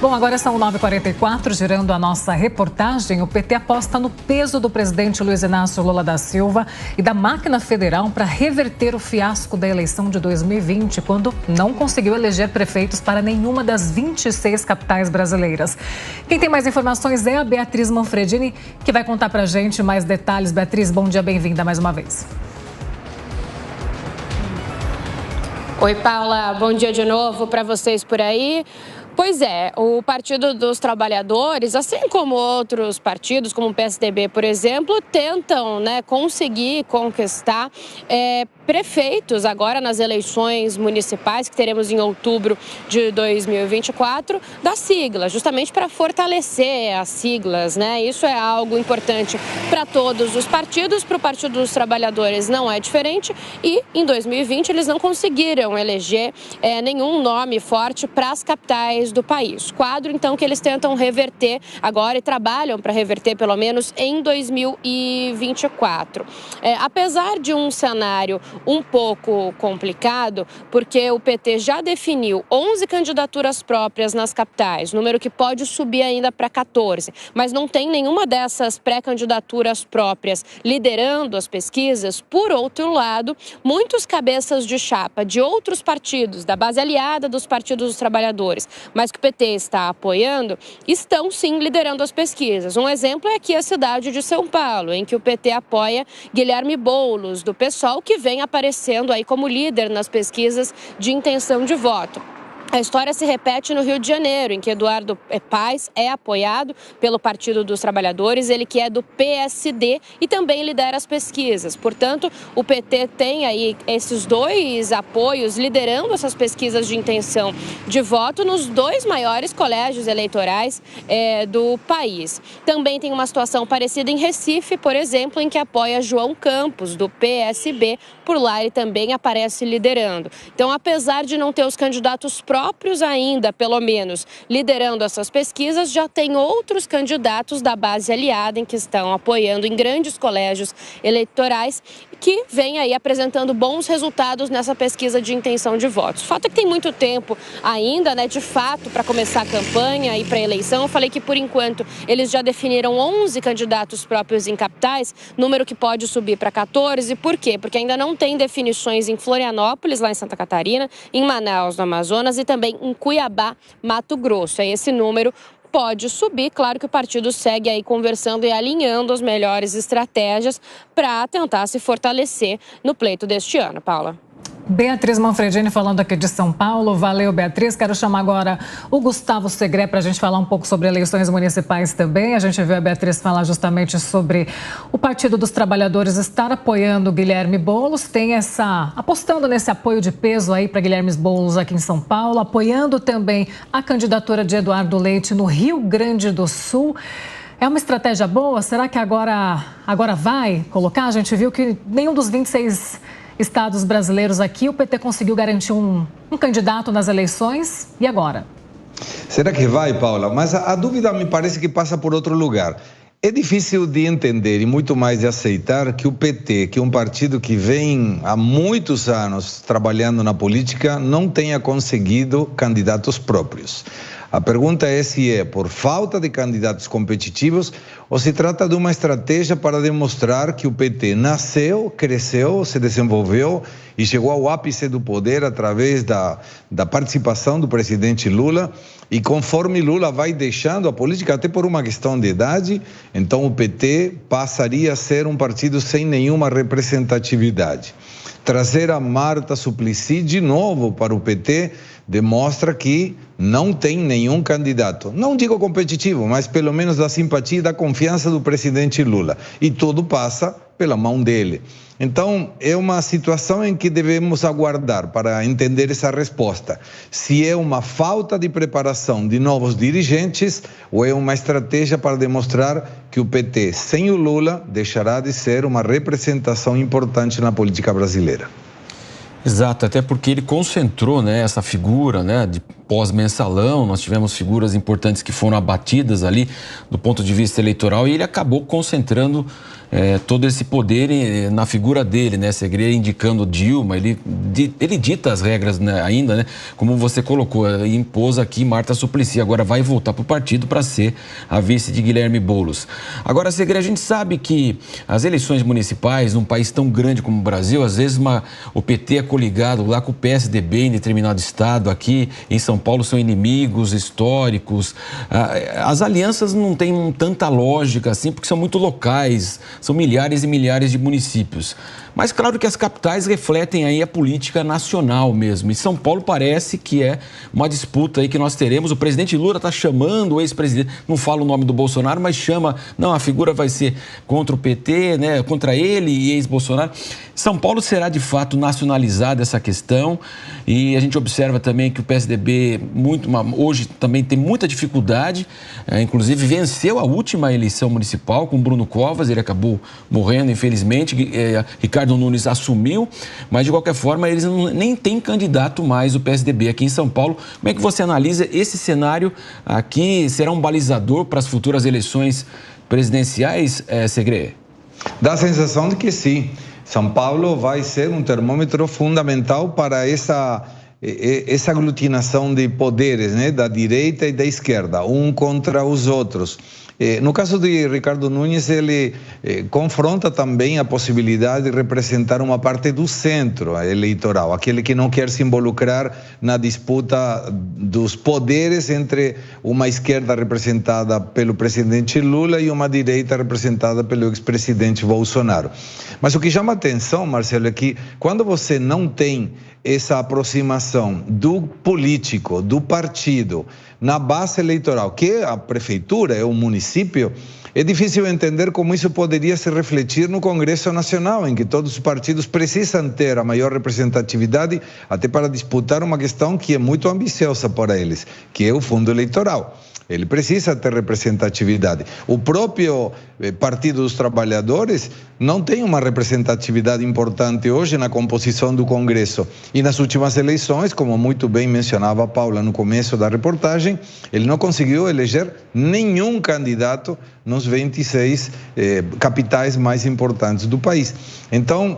Bom, agora são 9h44, girando a nossa reportagem. O PT aposta no peso do presidente Luiz Inácio Lula da Silva e da máquina federal para reverter o fiasco da eleição de 2020, quando não conseguiu eleger prefeitos para nenhuma das 26 capitais brasileiras. Quem tem mais informações é a Beatriz Manfredini, que vai contar para a gente mais detalhes. Beatriz, bom dia, bem-vinda mais uma vez. Oi, Paula, bom dia de novo para vocês por aí. Pois é, o Partido dos Trabalhadores, assim como outros partidos, como o PSDB, por exemplo, tentam conseguir conquistar prefeitos agora nas eleições municipais que teremos em outubro de 2024 da sigla, justamente para fortalecer as siglas, Isso é algo importante para todos os partidos, para o Partido dos Trabalhadores não é diferente e em 2020 eles não conseguiram eleger nenhum nome forte para as capitais do país. Quadro, então, que eles tentam reverter agora e trabalham para reverter pelo menos em 2024. Apesar de um cenário um pouco complicado, porque o PT já definiu 11 candidaturas próprias nas capitais, número que pode subir ainda para 14, mas não tem nenhuma dessas pré-candidaturas próprias liderando as pesquisas. Por outro lado, muitos cabeças de chapa de outros partidos, da base aliada dos partidos dos trabalhadores, mas que o PT está apoiando, estão sim liderando as pesquisas. Um exemplo é aqui a cidade de São Paulo, em que o PT apoia Guilherme Boulos, do PSOL, que vem aparecendo aí como líder nas pesquisas de intenção de voto. A história se repete no Rio de Janeiro, em que Eduardo Paes é apoiado pelo Partido dos Trabalhadores, ele que é do PSD e também lidera as pesquisas. Portanto, o PT tem aí esses dois apoios liderando essas pesquisas de intenção de voto nos dois maiores colégios eleitorais do país. Também tem uma situação parecida em Recife, por exemplo, em que apoia João Campos, do PSB. Por lá ele também aparece liderando. Então, apesar de não ter os candidatos próprios ainda, pelo menos, liderando essas pesquisas, já tem outros candidatos da base aliada em que estão apoiando em grandes colégios eleitorais que vem aí apresentando bons resultados nessa pesquisa de intenção de votos. O fato é que tem muito tempo ainda, de fato, para começar a campanha e para a eleição. Eu falei que, por enquanto, eles já definiram 11 candidatos próprios em capitais, número que pode subir para 14. Por quê? Porque ainda não tem definições em Florianópolis, lá em Santa Catarina, em Manaus, no Amazonas, e também em Cuiabá, Mato Grosso. Aí esse número pode subir. Claro que o partido segue aí conversando e alinhando as melhores estratégias para tentar se fortalecer no pleito deste ano, Paula. Beatriz Manfredini falando aqui de São Paulo. Valeu, Beatriz. Quero chamar agora o Gustavo Segré para a gente falar um pouco sobre eleições municipais também. A gente viu a Beatriz falar justamente sobre o Partido dos Trabalhadores estar apoiando o Guilherme Boulos. Apostando nesse apoio de peso aí para Guilherme Boulos aqui em São Paulo, apoiando também a candidatura de Eduardo Leite no Rio Grande do Sul. É uma estratégia boa? Será que agora vai colocar? A gente viu que nenhum dos 26 estados brasileiros aqui, o PT conseguiu garantir um candidato nas eleições. E agora? Será que vai, Paula? Mas a dúvida me parece que passa por outro lugar. É difícil de entender e muito mais de aceitar que o PT, que é um partido que vem há muitos anos trabalhando na política, não tenha conseguido candidatos próprios. A pergunta é se é por falta de candidatos competitivos ou se trata de uma estratégia para demonstrar que o PT nasceu, cresceu, se desenvolveu e chegou ao ápice do poder através da participação do presidente Lula. E conforme Lula vai deixando a política, até por uma questão de idade, então o PT passaria a ser um partido sem nenhuma representatividade. Trazer a Marta Suplicy de novo para o PT demonstra que não tem nenhum candidato, não digo competitivo, mas pelo menos da simpatia e da confiança do presidente Lula. E tudo passa pela mão dele. Então, é uma situação em que devemos aguardar para entender essa resposta. Se é uma falta de preparação de novos dirigentes ou é uma estratégia para demonstrar que o PT, sem o Lula, deixará de ser uma representação importante na política brasileira. Exato, até porque ele concentrou essa figura de pós-mensalão, nós tivemos figuras importantes que foram abatidas ali do ponto de vista eleitoral e ele acabou concentrando todo esse poder na figura dele, né? Segre indicando Dilma, ele dita as regras, né, ainda, né? Como você colocou, impôs aqui Marta Suplicy, agora vai voltar para o partido para ser a vice de Guilherme Boulos. Agora, Segre, a gente sabe que as eleições municipais, num país tão grande como o Brasil, às vezes o PT é coligado lá com o PSDB em determinado estado, aqui em São Paulo são inimigos históricos. As alianças não têm tanta lógica assim, porque são muito locais, são milhares e milhares de municípios. Mas claro que as capitais refletem aí a política nacional mesmo. E São Paulo parece que é uma disputa aí que nós teremos. O presidente Lula está chamando o ex-presidente, não fala o nome do Bolsonaro, mas chama, não, a figura vai ser contra o PT, né, contra ele e ex-Bolsonaro. São Paulo será de fato nacionalizada essa questão e a gente observa também que o PSDB hoje também tem muita dificuldade, inclusive venceu a última eleição municipal com Bruno Covas, ele acabou morrendo infelizmente, Ricardo Nunes assumiu, mas de qualquer forma eles nem têm candidato mais o PSDB aqui em São Paulo. Como é que você analisa esse cenário aqui? Será um balizador para as futuras eleições presidenciais, Segre? Dá a sensação de que sim. São Paulo vai ser um termômetro fundamental para essa aglutinação de poderes, né, da direita e da esquerda, um contra os outros. No caso de Ricardo Nunes, ele confronta também a possibilidade de representar uma parte do centro eleitoral, aquele que não quer se involucrar na disputa dos poderes entre uma esquerda representada pelo presidente Lula e uma direita representada pelo ex-presidente Bolsonaro. Mas o que chama atenção, Marcelo, é que quando você não tem essa aproximação do político, do partido, na base eleitoral, que é a prefeitura, é o município, é difícil entender como isso poderia se refletir no Congresso Nacional, em que todos os partidos precisam ter a maior representatividade até para disputar uma questão que é muito ambiciosa para eles, que é o fundo eleitoral. Ele precisa ter representatividade. O próprio Partido dos Trabalhadores não tem uma representatividade importante hoje na composição do Congresso. E nas últimas eleições, como muito bem mencionava a Paula no começo da reportagem, ele não conseguiu eleger nenhum candidato nos 26 capitais mais importantes do país. Então,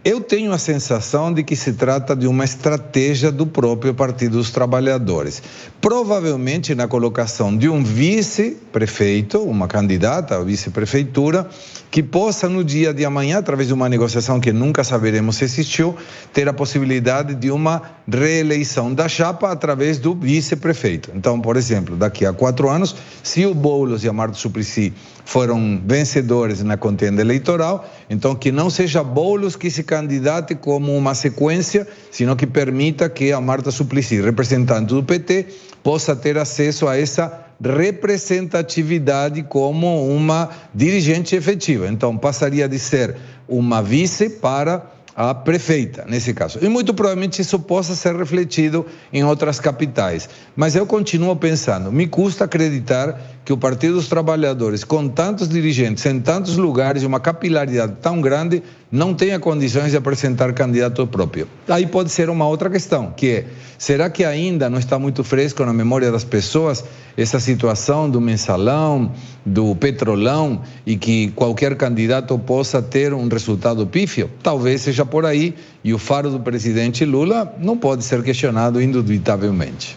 eu tenho a sensação de que se trata de uma estratégia do próprio Partido dos Trabalhadores. Provavelmente na colocação de um vice-prefeito, uma candidata à vice-prefeitura, que possa no dia de amanhã, através de uma negociação que nunca saberemos se existiu, ter a possibilidade de uma reeleição da chapa através do vice-prefeito. Então, por exemplo, daqui a 4 anos, se o Boulos e a Marta Suplicy foram vencedores na contenda eleitoral, então que não seja Boulos que se candidate como uma sequência, sino que permita que a Marta Suplicy, representante do PT, possa ter acesso a essa representatividade como uma dirigente efetiva. Então, passaria de ser uma vice para a prefeita, nesse caso. E muito provavelmente isso possa ser refletido em outras capitais. Mas eu continuo pensando, me custa acreditar que o Partido dos Trabalhadores, com tantos dirigentes, em tantos lugares, uma capilaridade tão grande, não tenha condições de apresentar candidato próprio. Aí pode ser uma outra questão, que é, será que ainda não está muito fresco na memória das pessoas essa situação do mensalão, do petrolão, e que qualquer candidato possa ter um resultado pífio? Talvez seja por aí, e o faro do presidente Lula não pode ser questionado indubitavelmente.